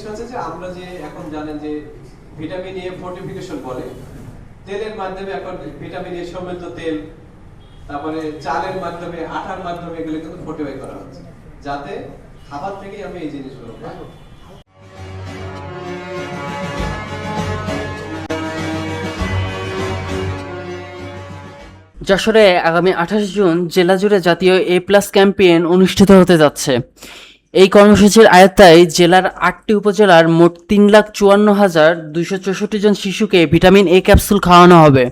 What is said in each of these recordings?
জিনিস হচ্ছে যে আমরা যে এখন জানেন যে ভিটামিন এ ফর্টিফিকেশন বলে, তেলের মাধ্যমে এখন ভিটামিন এ সমৃদ্ধ তেল, তারপরে চালের মাধ্যমে, আটার মাধ্যমে এগুলো কিন্তু ফর্টিফাই করা হচ্ছে, যাতে খাবার থেকে আমি এই জিনিসগুলো পাই। যশোরে আগামী 28 জুন জেলা জুড়ে জাতীয় A+ ক্যাম্পেইন অনুষ্ঠিত হতে যাচ্ছে। এই কর্মসূচির আওতায় জেলার 8টি উপজেলার মোট 3,54,264 জন শিশুকে ভিটামিন এ ক্যাপসুল খাওয়ানো হবে।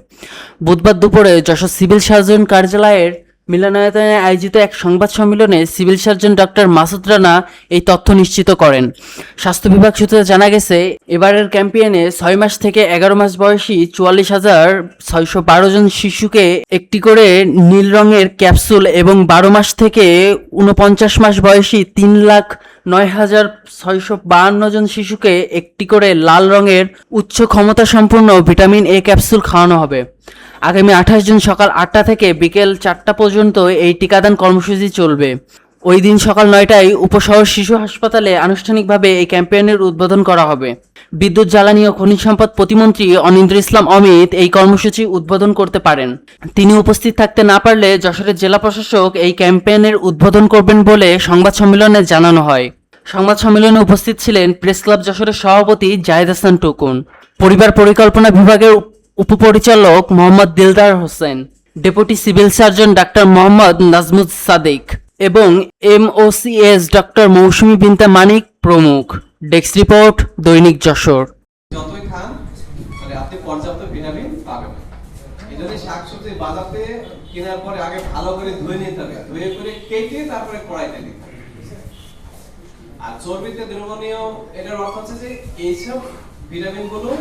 বুধবার দুপুরে যশোর সিভিল সার্জন কার্যালয়ের মিলনায়তনে আয়োজিত এক সংবাদ সম্মেলনে civil surgeon doctor Masud Rana এই তথ্য নিশ্চিত করেন। স্বাস্থ্য বিভাগ সূত্রে জানা গেছে, এবারের ক্যাম্পেইনে 6 মাস থেকে 11 মাস বয়সী 44,612 জন শিশুকে একটি করে নীল রঙের ক্যাপসুল এবং 12 মাস থেকে 49 মাস বয়সী 3,09,652 জন শিশুকে একটি করে লাল রঙের উচ্চ ক্ষমতা সম্পন্ন ভিটামিন এ ক্যাপসুল খাওয়ানো হবে। আগামী 28 জুন সকাল 8টা থেকে বিকেল 4টা পর্যন্ত এই টিকাদান কর্মসূচি চলবে। ওই দিন সকাল 9টায় উপশহর শিশু হাসপাতালে আনুষ্ঠানিকভাবে এই ক্যাম্পেইনের উদ্বোধন করা হবে। বিদ্যুৎ, জ্বালানি ও খনিজ সম্পদ প্রতিমন্ত্রী অনিন্দ্র ইসলাম অমিত এই কর্মসূচি উদ্বোধন করতে পারেন। তিনি উপস্থিত থাকতে না পারলে যশোরের জেলা প্রশাসক এই ক্যাম্পেইনের উদ্বোধন করবেন বলে সংবাদ সম্মেলনে জানানো হয়। সংবাদ সম্মেলনে উপস্থিত ছিলেন প্রেস ক্লাব যশোরের সভাপতি জায়েদ হাসান টুকুন, পরিবার পরিকল্পনা বিভাগের উপপরিচালক Mohammad Dildar Hossain, deputy civil surgeon doctor Mohammad Nazmus Sadiq এবং MOCS ডক্টর মৌসুমী বিনতে মানিক প্রমুখ। ডেস্ক রিপোর্ট, দৈনিক যশোর। যতই খান মানে আপনি পর্যাপ্ত ভিটামিন পাবেন। এই জন্য শাকসবজি বাজারে কেনার পরে আগে ভালো করে ধুয়ে নিতে হবে, ধুয়ে করে কেটে তারপরে কড়াইতে দিতে হবে। আর চর্বিতে দ্রবণীয়, এটার অর্থ হচ্ছে যে এইসব ভিটামিন গুলো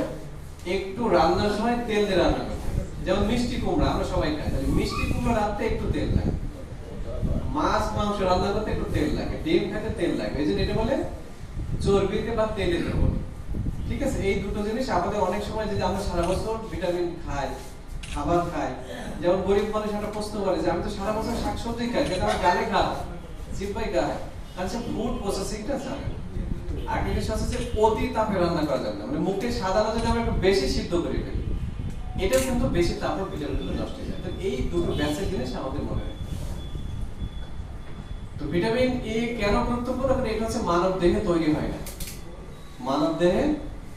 একটু রান্নার সময় তেল দিয়ে রান্না করতে হবে। যেমন মিষ্টি কুমড়া আমরা সবাই খাই, তাহলে মিষ্টি কুমড়া রাখতে একটু তেল লাগে, মাছ মাংস রান্না করতে একটু তেল লাগে, ডিম খেতে তেল লাগে, এই জন্য এটা বলে চর্বিতে বা তেলে দ্রবণ। ঠিক আছে, এই দুটো জিনিস আমাদের অনেক সময় যদি আমরা সারা বছর ভিটামিন খাই, খাবার খাই, যেমন গরিব মানুষ একটা প্রশ্ন করে যে আমি তো সারা বছর শাকসবজি খাই, কিন্তু আমার গালে খাই, জিহ্বায় খাই, তাহলে সে ফুড প্রসেসিংটা জানে। আর একটা জিনিস হচ্ছে যে অতি তাপে রান্না করা যাবে না, মানে মুখে সাধারণত যদি আমরা একটু বেশি সিদ্ধ করে ফেলি, এটা কিন্তু বেশি তাপে ভিটামিনগুলো নষ্ট হয়ে যায়। তো এই দুটো বেসিক জিনিস আমাদের মনে রাখতে হবে। তো ভিটামিন এ কেন গুরুত্বপূর্ণ? কারণ এটা হচ্ছে মানব দেহে তৈরি হয় না, মানব দেহে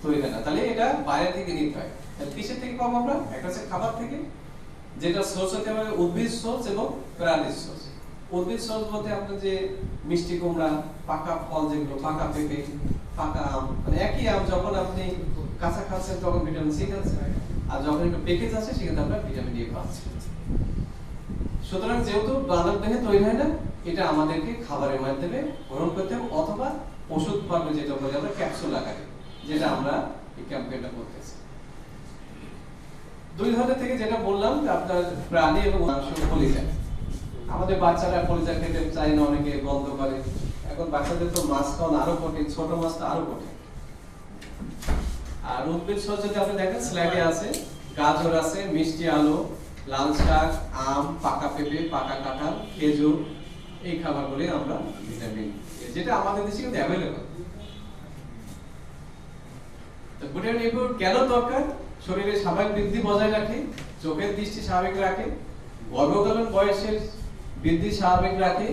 তৈরি হয় না, তাহলে এটা বাইরে থেকে নিতে হয়। তাহলে কিসের থেকে পাবো আমরা? একটা হচ্ছে খাবার থেকে, যেটা সোর্স হতে হবে উদ্ভিদ সোর্স এবং প্রাণীজ সোর্স। উদ্ভিদ সোর্স বলতে আপনার যে মিষ্টি কুমড়া, পাকা ফল যেগুলো, পাকা পেঁপে, পাকা আম, মানে একই আম যখন আপনি কাঁচা খাচ্ছেন তখন ভিটামিন সি খাচ্ছেন, আর যখন একটু পেকে যাচ্ছে সেখানে আপনার ভিটামিন এ পাচ্ছেন। সুতরাং যেহেতু মানব দেহে তৈরি হয় না, এটা আমাদেরকে খাবারের মাধ্যমে গ্রহণ করতে হবে, অথবা ওষুধ পর্বে যেটা বলি আমরা ক্যাপসুল আকারে, যেটা আমরা এই ক্যাম্পেইনটা করতেছি। দুই ধরনের থেকে যেটা বললাম যে আপনার প্রাণী এবং মাংস, কলিজা। আমাদের বাচ্চারা কলিজা খেতে চায় না, অনেকে বন্ধ করে। এখন বাচ্চাদের তো মাছ খাওয়ানো আরো কঠিন, ছোট মাছ তো আরো কঠিন। আর উদ্ভিদ সোর্স যদি আপনি দেখেন স্লাইডে আছে, গাজর আছে, মিষ্টি আলু, লাল শাক, আম, পাকা পেঁপে, পাকা কাঁঠাল, খেজুর, এই খাবারগুলি আমরা ভিটামিন, যেটা আমাদের দেশে কিন্তু অ্যাভেলেবল। তো ভিটামিন এ কেন দরকার? শরীরে স্বাভাবিক বৃদ্ধি বজায় রাখে, চোখের দৃষ্টি স্বাভাবিক রাখে, গর্ভকালীন বয়সের বৃদ্ধি স্বাভাবিক রাখে,